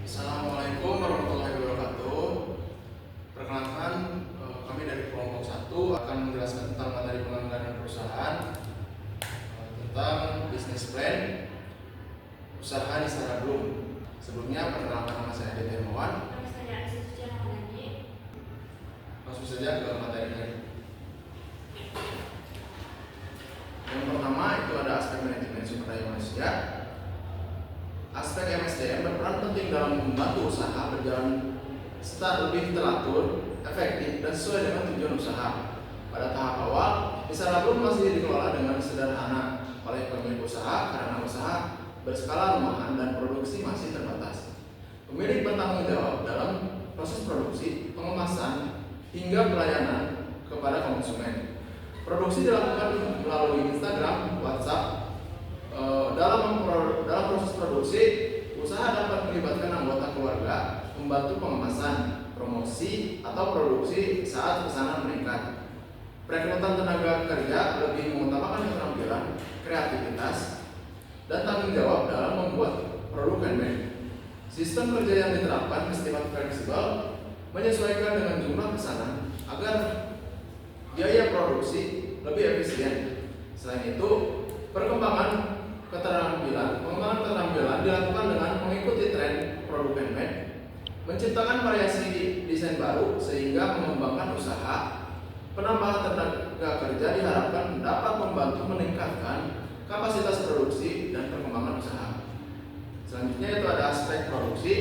Assalamualaikum warahmatullahi wabarakatuh. Perkenalkan, kami dari kelompok 1 akan menjelaskan tentang materi penganggaran perusahaan, tentang bisnis plan usaha di Sarabrum. Sebelumnya, perkenalkan nama saya Dede Hermawan. Langsung saja ke materinya. Yang pertama itu ada aspek manajemen sumber daya manusia. Aspek MSDM berperan penting dalam membantu usaha berjalan serta lebih teratur, efektif, dan sesuai dengan tujuan usaha. Pada tahap awal, Sarabrum masih dikelola dengan sederhana oleh pemilik usaha karena usaha berskala rumahan dan produksi masih terbatas. Pemilik bertanggung jawab dalam proses produksi, pengemasan, hingga pelayanan kepada konsumen. Produksi dilakukan melalui Instagram, WhatsApp. Dalam proses produksi, usaha dapat melibatkan anggota keluarga, membantu pengemasan, promosi, atau produksi saat pesanan meningkat. Perekrutan tenaga kerja lebih mengutamakan keterampilan, kreativitas, dan tanggung jawab dalam membuat produk handmade. Sistem kerja yang diterapkan bersifat fleksibel, menyesuaikan dengan jumlah pesanan agar biaya produksi lebih efisien. Selain itu, pengembangan keterampilan dilakukan dengan mengikuti tren produk handmade, menciptakan variasi desain baru sehingga mengembangkan usaha. Penambahan tenaga kerja diharapkan dapat membantu meningkatkan kapasitas produksi dan perkembangan usaha. Selanjutnya itu ada aspek produksi.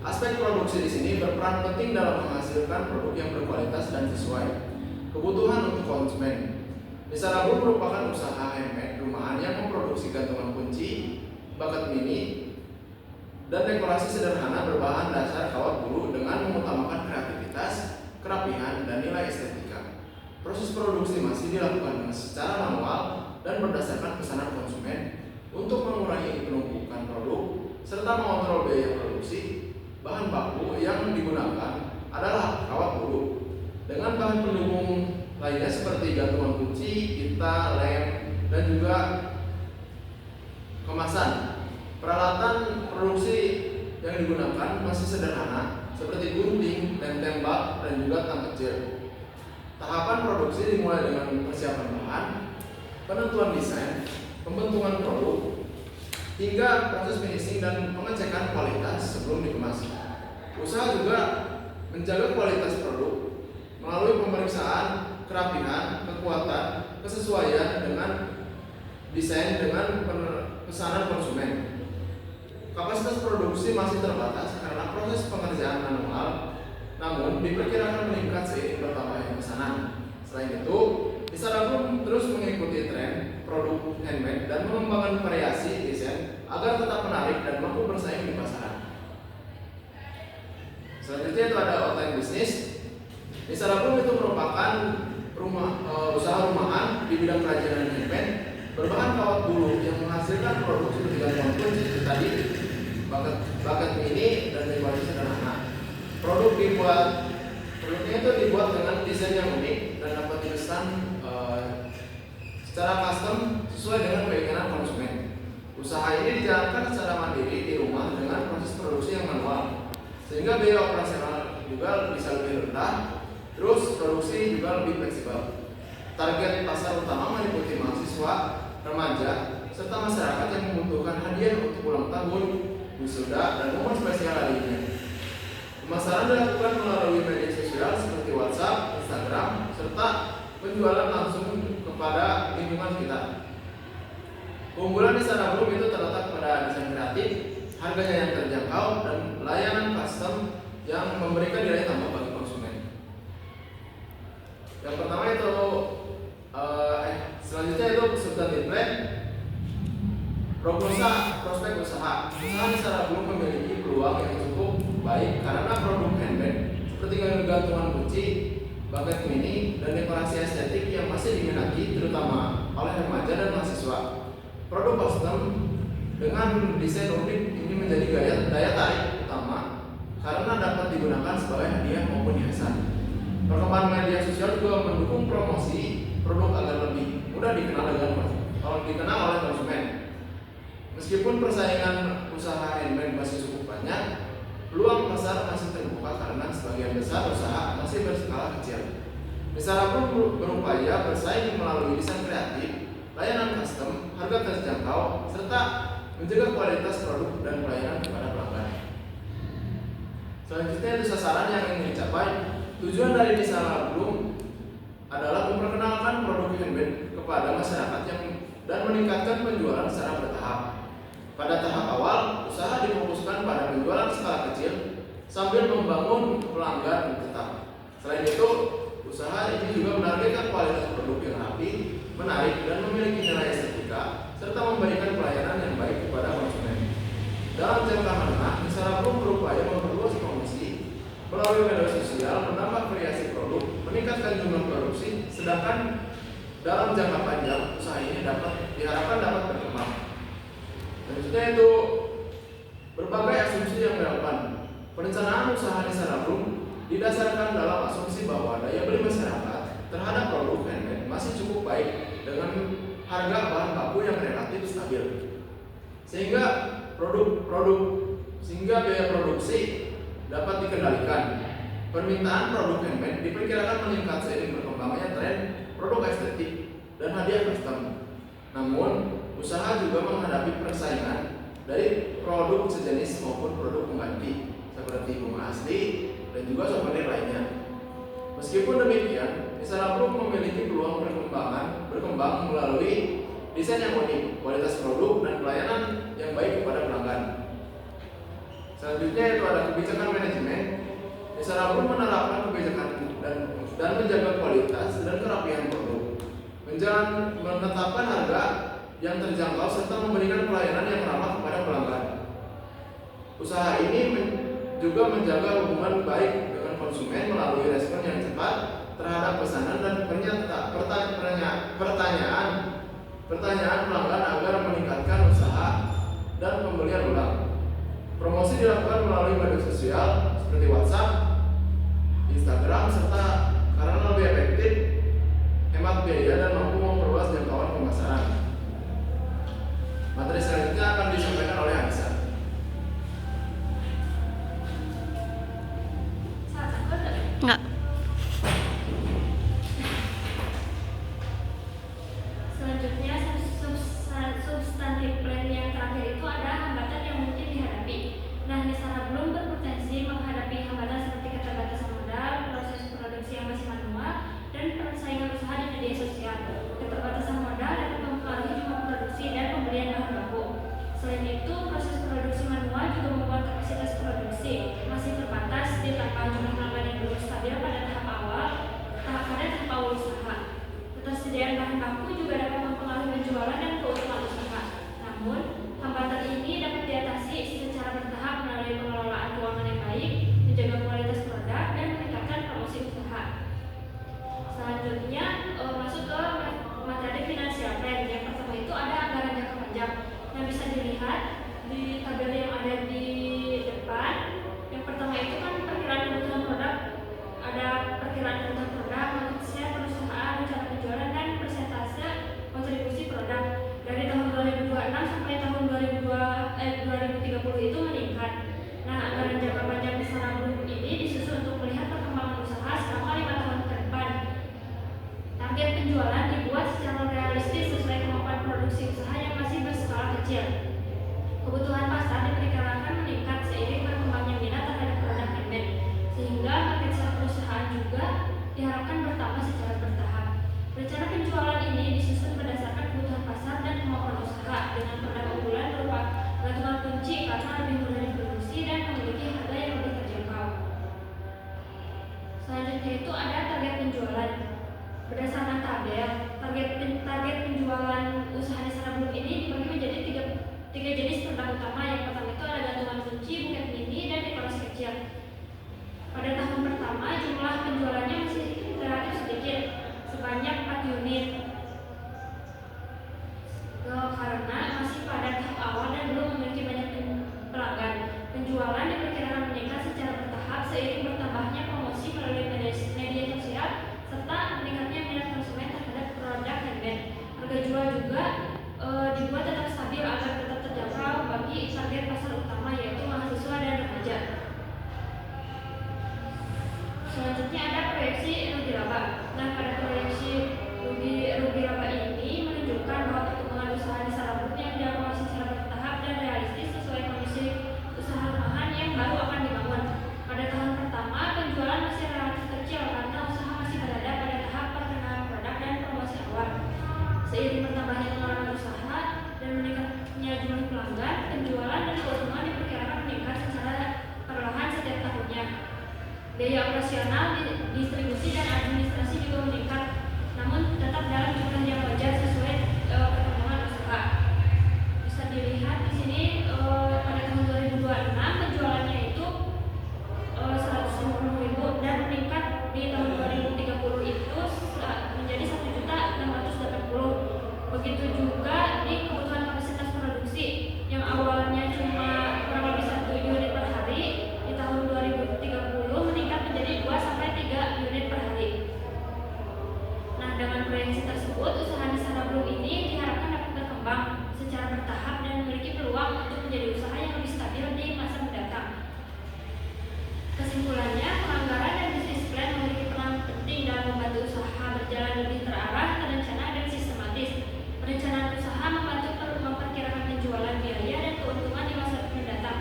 Aspek produksi di sini berperan penting dalam menghasilkan produk yang berkualitas dan sesuai kebutuhan untuk konsumen. Sarabrum merupakan usaha handmade rumahan yang memproduksi gantungan kunci, bucket mini, dan dekorasi sederhana berbahan dasar kawat bulu dengan mengutamakan kreativitas, kerapihan, dan nilai estetika. Proses produksi masih dilakukan secara manual dan berdasarkan pesanan konsumen untuk mengurangi penumpukan produk serta mengontrol biaya produksi. Bahan baku yang digunakan adalah kawat bulu dengan bahan pendukung lainnya seperti gantungan kunci, pita, lem, dan juga kemasan. Peralatan produksi yang digunakan masih sederhana seperti gunting, lem tembak, dan juga tang kecil. Tahapan produksi dimulai dengan persiapan bahan, penentuan desain, pembentukan produk, hingga proses finishing dan pengecekan kualitas sebelum dikemas. Usaha juga menjaga kualitas produk melalui pemeriksaan kerapihan, kekuatan, kesesuaian dengan desain dengan pesanan konsumen. Kapasitas produksi masih terbatas karena proses pengerjaan manual, namun diperkirakan meningkat seiring bertambahnya pesanan. Selain itu, Sarabrum terus mengikuti tren produk handmade dan mengembangkan variasi desain agar tetap menarik dan mampu bersaing di pasaran. Selanjutnya itu ada outline bisnis. Sarabrum itu merupakan usaha rumahan di bidang kerajinan handmade berbahan kawat bulu yang menghasilkan produk seperti gantungan kunci tadi, bucket mini, dan dekorasi sederhana. Produknya itu dibuat dengan desain yang unik dan dapat dipesan secara custom sesuai dengan keinginan konsumen. Usaha ini dijalankan secara mandiri di rumah dengan proses produksi yang manual, sehingga biaya operasional juga bisa lebih rendah. Terus produksi juga lebih fleksibel. Target pasar utama meliputi mahasiswa, remaja, serta masyarakat yang membutuhkan hadiah untuk ulang tahun, wisuda, dan momen spesial lainnya. Pemasaran dilakukan melalui media sosial seperti WhatsApp, Instagram, serta penjualan langsung kepada lingkungan sekitar. Keunggulan di Sarabrum itu terletak pada desain kreatif, harganya yang terjangkau, dan layanan custom yang memberikan nilai tambah bagi konsumen. Yang pertama itu selanjutnya itu substantif plan, prognosa prospek usaha. Usaha di Sarabrum memiliki peluang yang cukup baik karena produk handmade seperti gantungan kunci, bucket mini, dan dekorasi estetik yang masih diminati terutama oleh remaja dan mahasiswa. Produk custom dengan desain unik ini menjadi daya tarik utama karena dapat digunakan sebagai hadiah maupun hiasan. Perkembangan media sosial juga mendukung promosi produk agar lebih mudah dikenal oleh konsumen. Meskipun persaingan usaha handmade masih cukup banyak, terbuka karena sebagian besar usaha masih berskala kecil. Misara Group berupaya bersaing melalui desain kreatif, layanan custom, harga terjangkau, serta menjaga kualitas produk dan pelayanan kepada pelanggan. Selanjutnya itu sasaran yang ingin dicapai. Tujuan dari Misara Group adalah memperkenalkan produk handmade kepada masyarakat dan meningkatkan penjualan secara bertahap. Pada tahap awal, usaha difokuskan pada penjualan skala kecil sambil membangun pelanggan tetap. Selain itu, usaha ini juga menargetkan kualitas produk yang rapi, menarik, dan memiliki nilai estetika, serta memberikan pelayanan yang baik kepada konsumen. Dalam jangka menengah, Misara Group berupaya memperluas promosi melalui media sosial, menambah variasi produk, meningkatkan jumlah produksi, sedangkan dalam jangka panjang, usaha ini diharapkan dapat berkembang. Selanjutnya itu berbagai asumsi yang relevan. Perencanaan usaha Misara Group didasarkan dalam asumsi bahwa daya beli masyarakat terhadap produk handmade masih cukup baik dengan harga bahan baku yang relatif stabil, sehingga biaya produksi dapat dikendalikan. Permintaan produk handmade diperkirakan meningkat seiring berkembangnya tren produk estetik dan hadiah custom. Namun, usaha juga menghadapi persaingan dari produk sejenis maupun produk pengganti seperti bunga asli dan juga souvenir lainnya. Meskipun demikian, Misara Group memiliki peluang berkembang melalui desain yang unik, kualitas produk, dan pelayanan yang baik kepada pelanggan. Selanjutnya itu ada kebijakan manajemen. Misara Group menerapkan kebijakan dan menjaga kualitas dan kerapihan produk, menetapkan harga yang terjangkau serta memberikan pelayanan yang ramah kepada pelanggan. Usaha ini juga menjaga hubungan baik dengan konsumen melalui respon yang cepat terhadap pesanan dan pertanyaan pelanggan agar meningkatkan usaha dan pembelian ulang. Promosi dilakukan melalui media sosial seperti WhatsApp, Instagram, serta karena lebih efektif, hemat biaya, dan mampu memperluas jangkauan pemasaran. Materi selanjutnya akan disampaikan oleh Anissa. Enggak. Selanjutnya substantif plan yang terakhir itu ada hambatan yang mungkin dihadapi. Nah, Misara belum berpotensi menghadapi hambatan seperti keterbatasan modal, proses produksi yang masih manual, dan persaingan usaha di media sosial. Keterbatasan modal dapat mempengaruhi jumlah produksi dan pembelian bahan baku. Selain itu, proses produksi manual juga membuat kapasitas produksi masih terbatas ditambah jumlah pelanggan yang belum stabil pada tahap awal usaha. Ketersediaan bahan baku juga dapat mempengaruhi penjualan dan keuntungan usaha. Namun, hambatan ini dapat diatasi secara bertahap melalui pengelolaan keuangan yang baik, menjaga kualitas produk, dan meningkatkan promosi usaha. Selanjutnya masuk ke materi finansial plan. Yang pertama itu ada anggaran jangka panjang. Nah, bisa dilihat di tabel yang ada di depan. Yang pertama itu kan perkiraan kebutuhan produk. Ada perkiraan kebutuhan produk, market share perusahaan, rencana penjualan, dan persentase kontribusi produk. Dari tahun 2026 sampai tahun 2030 itu meningkat. Nah, anggaran jangka panjang Misara Group ini disusun untuk melihat perkembangan usaha selama 5 tahun ke depan. Target penjualan dibuat secara realistis sesuai kemampuan produksi usaha yang masih berskala kecil. Kebutuhan pasar diperkirakan meningkat seiring berkembangnya minat terhadap produk handmade, sehingga market share perusahaan juga diharapkan bertambah secara bertahap. Rencana penjualan ini disusun berdasarkan kebutuhan pasar dan kemampuan usaha dengan produk unggulan berupa gantungan kunci karena lebih mudah diproduksi dan memiliki harga yang lebih terjangkau. Selanjutnya itu ada target penjualan. Berdasarkan tabel, target penjualan usaha Misara Group ini dibagi menjadi tiga jenis produk utama. Yang pertama itu ada gantungan kunci, buket mini, dan dekorasi kecil. Pada tahun pertama, jumlah penjualannya masih relatif sedikit, sebanyak 4 unit. Karena masih pada tahap awal dan belum memiliki banyak pelanggan, penjualan diperkirakan meningkat secara bertahap seiring bertambahnya promosi melalui media sosial serta meningkatnya minat konsumen terhadap produk handmade. Harga jual juga dibuat tetap stabil agar tetap terjangkau bagi target pasar utama, yaitu mahasiswa dan remaja. Selanjutnya ada proyeksi rugi laba. Nah, pada proyeksi rugi laba ini menunjukkan bahwa pertumbuhan usaha di Sarabut yang diakumulasi secara bertahap dan realistis sesuai kondisi usaha rumahan yang baru akan dibangun. Pada tahun pertama, penjualan masih relatif kecil karena usaha masih berada pada tahap perkenalan produk dan promosi awal. Seiring bertambahnya pengelolaan usaha dan meningkatnya jumlah pelanggan, penjualan dan keuntungan diperkirakan meningkat secara perlahan setiap tahunnya. Biaya operasional, distribusi dan administrasi juga meningkat, namun tetap dalam jumlah yang wajar sesuai perkembangan usaha. Bisa dilihat di sini pada tahun 2026 penjualannya itu 150.000 dan meningkat di tahun 2030 itu menjadi 1.680.000. Begitu juga di kebutuhan kapasitas produksi yang awalnya cuma kurang lebih 1 unit per hari, di tahun 2030 meningkat menjadi 2 sampai 3 unit per hari. Nah, dengan proyeksi tersebut, usaha di Sarabut ini diharapkan dapat berkembang secara bertahap dan memiliki peluang untuk menjadi usaha yang lebih stabil di masa mendatang. Kesimpulannya, penganggaran dan bisnis plan memiliki peran penting dalam membantu usaha berjalan lebih terarah, terencana, dan sistematis. Perencanaan usaha membantu memperkirakan penjualan, biaya, dan keuntungan di masa mendatang.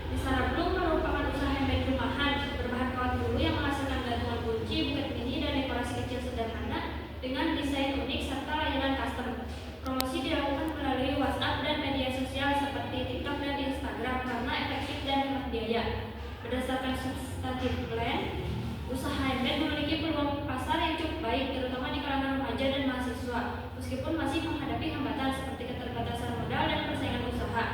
Di Sarabut merupakan usaha handmade rumahan berbahan kawat bulu yang menghasilkan gantungan kunci, buket mini, dan dekorasi kecil sederhana dengan desain unik serta layanan custom. Promosi dilakukan melalui WhatsApp dan media sosial seperti TikTok dan Instagram karena efektif dan hemat biaya. Berdasarkan substantif plan, usaha handmade memiliki peluang pasar yang cukup baik, terutama di kalangan remaja dan mahasiswa, meskipun masih menghadapi hambatan seperti keterbatasan modal dan persaingan usaha.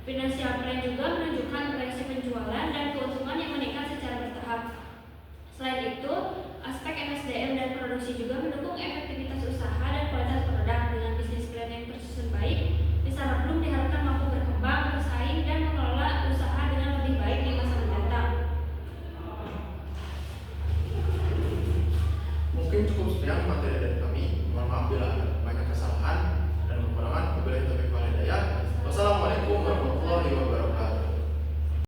Financial plan juga menunjukkan proyeksi penjualan